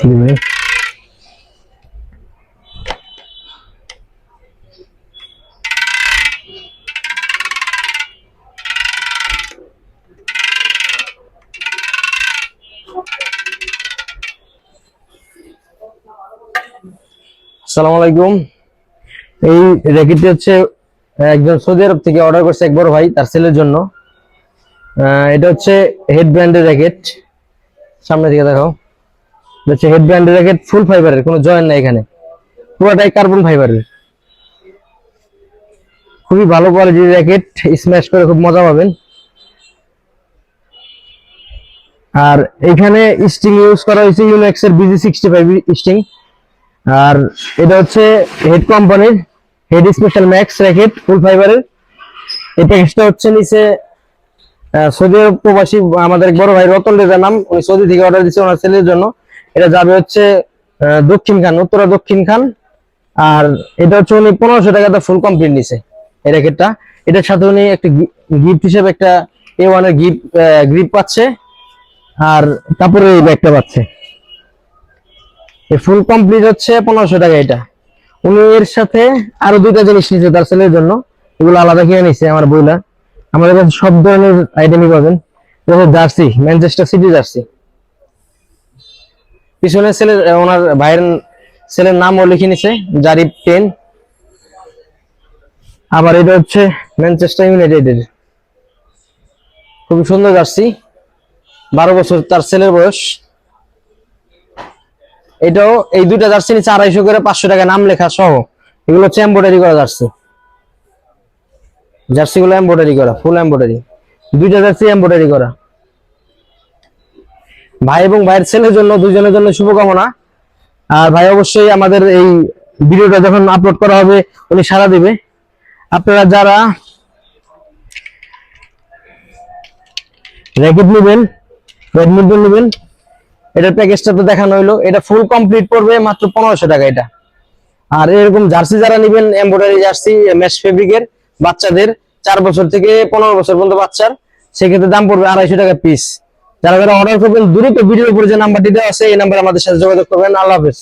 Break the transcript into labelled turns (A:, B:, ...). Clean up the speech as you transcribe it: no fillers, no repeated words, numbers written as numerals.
A: আসসালামু আলাইকুম। এই র্যাকেটটি হচ্ছে একজন সৌদি আরব থেকে অর্ডার করছে এক বড় ভাই তার ছেলের জন্য। এটা হচ্ছে হেড ব্র্যান্ডের র্যাকেট। সামনে দিকে দেখাও। এটা হচ্ছে হেড ব্র্যান্ডের র্যাকেট, ফুল ফাইবারের, কোনো জয়েন্ট নাই এখানে, পুরোটাই কার্বন ফাইবারের। খুবই ভালো কোয়ালিটির র্যাকেট, স্ম্যাশ করে খুব মজা পাবেন। আর এখানে স্টিং ইউজ করা হয়েছে ইউনেক্স এর BG65 স্টিং। আর এটা হচ্ছে হেড কোম্পানির হেড স্পেশাল ম্যাক্স র্যাকেট, ফুল ফাইবারের। এই প্যাকেজটা হচ্ছে নিচে সৌদি আরব প্রবাসী আমাদের বড় ভাই রতন রেজার নাম, উনি সৌদি থেকে অর্ডার দিচ্ছে ওনার ছেলের জন্য। এটা যাবে হচ্ছে দক্ষিণ খান, উত্তরা দক্ষিণ খান। আর এটা হচ্ছে উনি 1500 টাকাতে ফুল কমপ্লিট নিছে এই র্যাকেটটা। এটার সাথে উনি একটা গিফট হিসেবে একটা A1 এর গ্রিপ পাচ্ছে, আর কাপড়ের এই ব্যাগটা পাচ্ছে। এই ফুল কমপ্লিট হচ্ছে 1500 টাকা। এটা উনি এর সাথে আরো দুইটা জিনিস নিচ্ছে তার ছেলের জন্য, এগুলো আলাদা কিনে নিচ্ছে আমার বইলা। আমাদের কাছে সব ধরনের আইটেমই পাবেন। Jersey, Manchester city jersey. পিছনে ছেলের ওনার ভাইয়ের ছেলের নামও লিখে নিছে, জারিফ 10। আবার এটা হচ্ছে ম্যানচেস্টার ইউনাইটেডের খুবই সুন্দর জার্সি, 12 বছর তার ছেলের বয়স। এটাও এই দুইটা জার্সি নিচ্ছে 250 করে, 500 টাকা নাম লেখা সহ। এগুলো হচ্ছে এমব্রয়ডারি করা জার্সি। জার্সিগুলো এমব্রয়ডারি করা, ফুল এমব্রয়ডারি, দুইটা জার্সি এমব্রয়ডারি করা। ভাই এবং ভাইয়ের ছেলের জন্য, দুজনের জন্য শুভকামনা। আর ভাই অবশ্যই আমাদের এই ভিডিওটা যখন আপলোড করা হবে উনি সাড়া দিবে। আপনারা যারা র্যাকেট নেবেন, ব্যাডমিন্টন নেবেন, এটার প্যাকেজটা তো দেখানো হইলো। এটা ফুল কমপ্লিট পড়বে মাত্র 1500 টাকা এটা। আর এরকম জার্সি যারা নেবেন, এমব্রয়ডারি জার্সি মেশ ফেব্রিকের, বাচ্চাদের 4 বছর থেকে 15 বছর পর্যন্ত বাচ্চার, সেক্ষেত্রে দাম পড়বে 250 টাকা পিস। যারা যারা অর্ডার করবেন দ্রুত ভিডিওর উপরে যে নাম্বারটি দেওয়া আছে এই নাম্বারে আমাদের সাথে যোগাযোগ করবেন। আল্লাহ হাফেজ।